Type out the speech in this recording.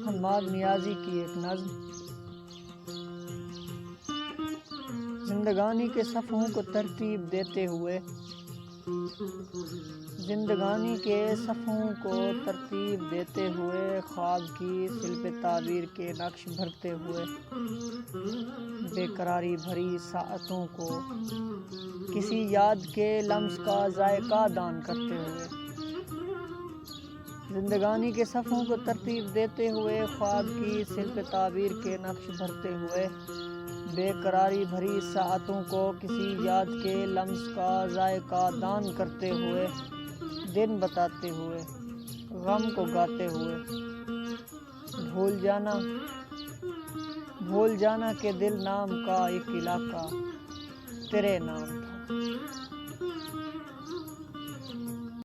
حماد نیازی کی ایک نظم۔ زندگانی کے صفحوں کو ترتیب دیتے ہوئے، زندگانی کے صفحوں کو ترتیب دیتے ہوئے، خواب کی سل پہ تعبیر کے نقش بھرتے ہوئے، بے قراری بھری ساعتوں کو کسی یاد کے لمس کا ذائقہ دان کرتے ہوئے، زندگانی کے صفحوں کو ترتیب دیتے ہوئے، خواب کی سل پہ تعبیر کے نقش بھرتے ہوئے، بے قراری بھری ساعتوں کو کسی یاد کے لمس کا ذائقہ دان کرتے ہوئے، دن بتاتے ہوئے، غم کو گاتے ہوئے، بھول جانا کہ دل نام کا ایک علاقہ تیرے نام تھا۔